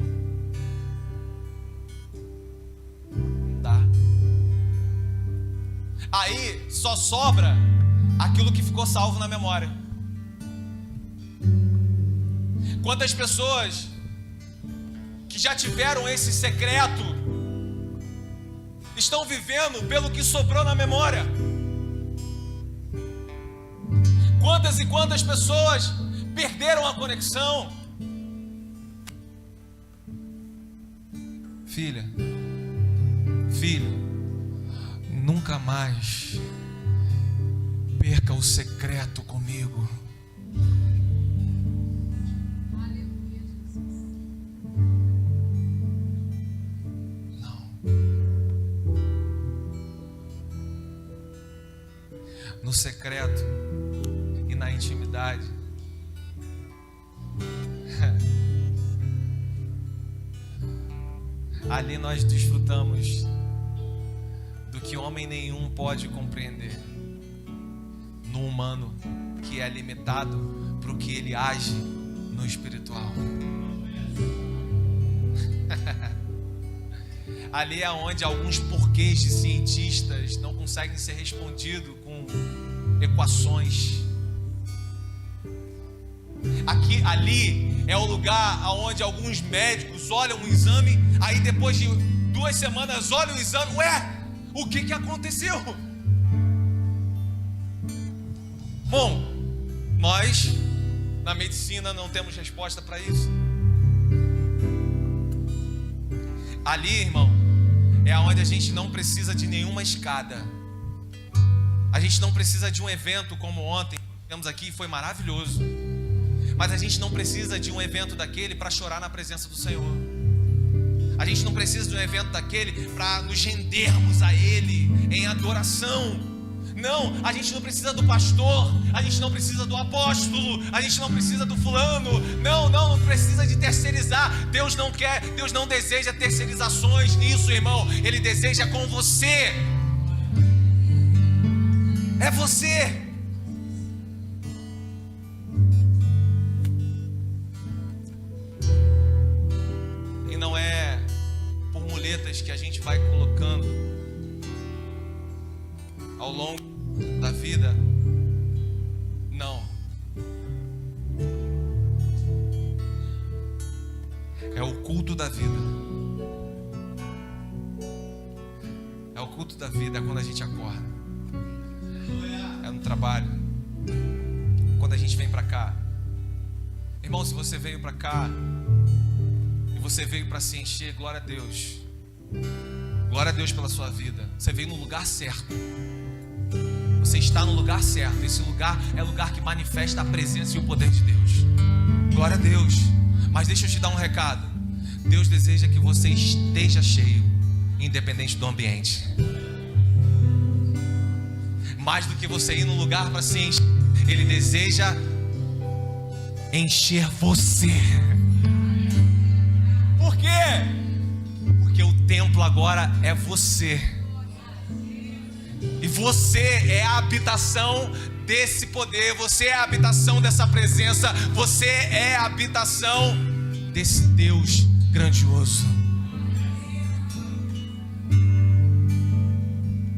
Não dá. Aí só sobra aquilo que ficou salvo na memória. Quantas pessoas que já tiveram esse secreto estão vivendo pelo que sobrou na memória? Quantas e quantas pessoas perderam a conexão? Filha, filho, nunca mais perca o secreto comigo. No secreto na intimidade. Ali nós desfrutamos do que homem nenhum pode compreender, no humano que é limitado para o que ele age no espiritual. Ali é onde alguns porquês de cientistas não conseguem ser respondidos com equações. Ali é o lugar onde alguns médicos olham um exame, aí depois de 2 semanas olham o exame, ué, o que aconteceu? Bom, nós na medicina não temos resposta para isso. Ali, irmão, é onde a gente não precisa de nenhuma escada. A gente não precisa de um evento como ontem temos aqui, foi maravilhoso. Mas a gente não precisa de um evento daquele para chorar na presença do Senhor. A gente não precisa de um evento daquele para nos rendermos a Ele em adoração. Não, a gente não precisa do pastor, a gente não precisa do apóstolo, a gente não precisa do fulano. Não precisa de terceirizar. Deus não deseja terceirizações nisso, irmão. Ele deseja com você. É você. E não é por muletas que a gente vai colocando ao longo da vida. Não. É o culto da vida. É o culto da vida, é quando a gente acorda. É no trabalho. Quando a gente vem pra cá. Irmão, se você veio pra cá e você veio pra se encher, glória a Deus. Glória a Deus pela sua vida. Você veio no lugar certo. Você está no lugar certo. Esse lugar é o lugar que manifesta a presença e o poder de Deus. Glória a Deus. Mas deixa eu te dar um recado. Deus deseja que você esteja cheio, independente do ambiente. Mais do que você ir no lugar para se encher, Ele deseja encher você. Por quê? Porque o templo agora é você. E você é a habitação desse poder. Você é a habitação dessa presença. Você é a habitação desse Deus grandioso.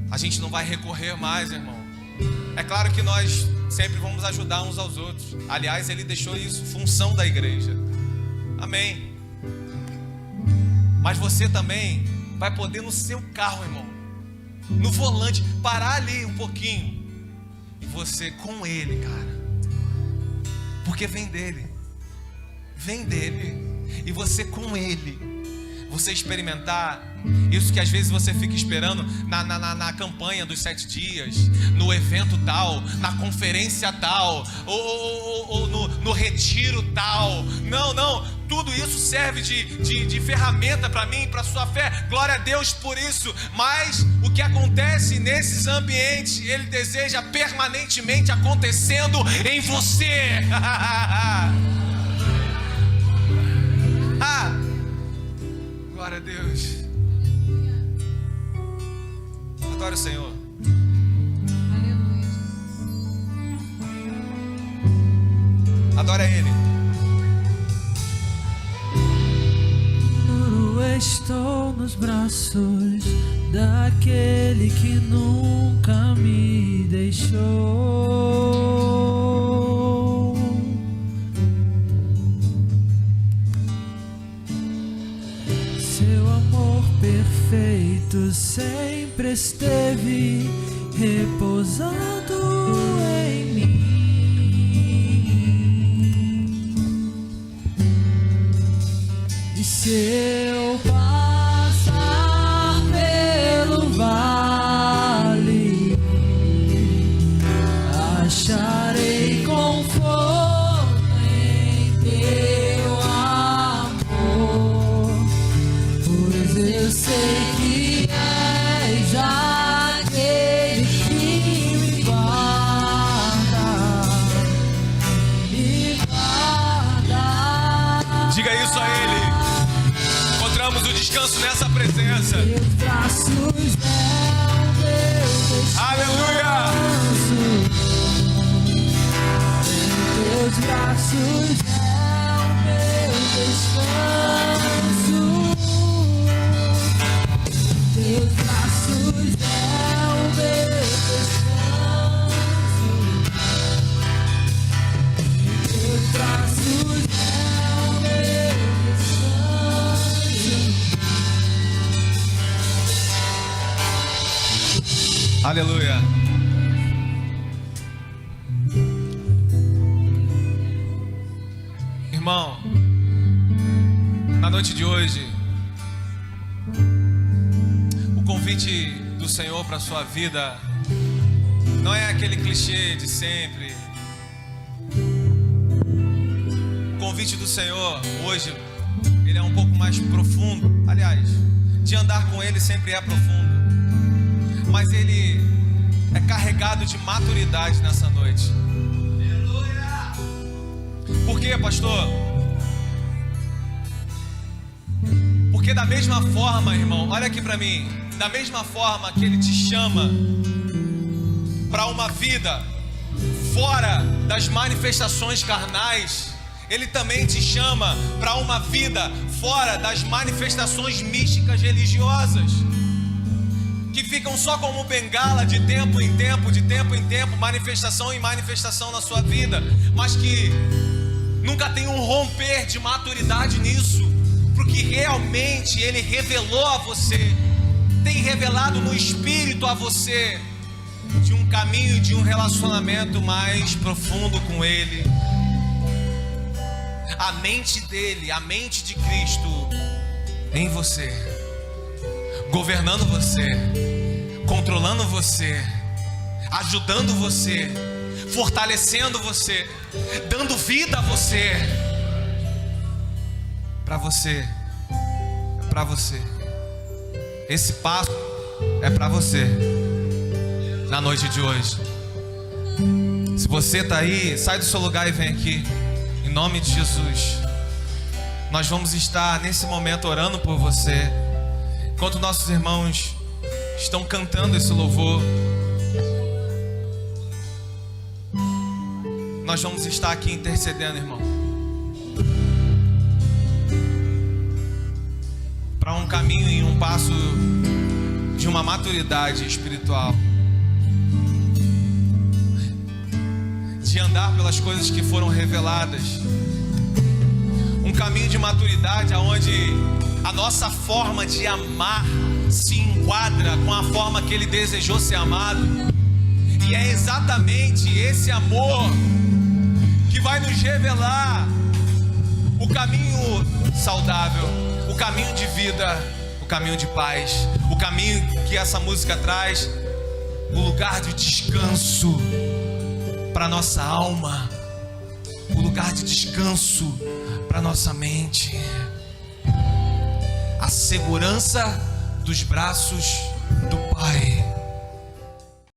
A gente não vai recorrer mais, irmão. É claro que nós sempre vamos ajudar uns aos outros. Aliás, Ele deixou isso, função da igreja. Amém. Mas você também vai poder no seu carro, irmão, no volante, parar ali um pouquinho e você com Ele, cara. Porque vem dele. E você com Ele, você experimentar isso que às vezes você fica esperando na campanha dos 7 dias, no evento tal, na conferência tal, ou no retiro tal. Não, tudo isso serve de ferramenta para mim, para a sua fé. Glória a Deus por isso. Mas o que acontece nesses ambientes, Ele deseja permanentemente acontecendo em você. Glória a Deus. Adore o Senhor. Adore a Ele. Estou nos braços daquele que nunca me deixou. Seu amor perfeito sempre esteve repousado em mim. E se eu passar pelo vale, acharei conforto em teu amor, pois eu sei que és aquele que me guarda presença. Teus braços é o meu descanso. Aleluia! Teus braços é o meu descanso. Teus braços é o meu descanso. Teus braços é o meu descanso. Aleluia! Irmão, na noite de hoje, o convite do Senhor para a sua vida não é aquele clichê de sempre. O convite do Senhor hoje, ele é um pouco mais profundo. Aliás, de andar com Ele sempre é profundo, mas ele é carregado de maturidade nessa noite. Por quê, pastor? Porque da mesma forma, irmão, olha aqui para mim, da mesma forma que Ele te chama para uma vida fora das manifestações carnais, Ele também te chama para uma vida fora das manifestações místicas religiosas, que ficam só como bengala de tempo em tempo, de tempo em tempo, manifestação em manifestação na sua vida, mas que nunca tem um romper de maturidade nisso, porque realmente Ele revelou a você, tem revelado no Espírito a você, de um caminho, de um relacionamento mais profundo com Ele. A mente dele, a mente de Cristo em você, governando você, controlando você, ajudando você, fortalecendo você, dando vida a você, para você, para você. Esse passo é para você na noite de hoje. Se você está aí, sai do seu lugar e vem aqui, em nome de Jesus. Nós vamos estar nesse momento orando por você, enquanto nossos irmãos estão cantando esse louvor. Nós vamos estar aqui intercedendo, irmão, para um caminho e um passo de uma maturidade espiritual, de andar pelas coisas que foram reveladas, um caminho de maturidade aonde a nossa forma de amar se enquadra com a forma que Ele desejou ser amado, e é exatamente esse amor que vai nos revelar o caminho saudável, o caminho de vida, o caminho de paz, o caminho que essa música traz, o lugar de descanso para nossa alma, o lugar de descanso para nossa mente, a segurança dos braços do Pai.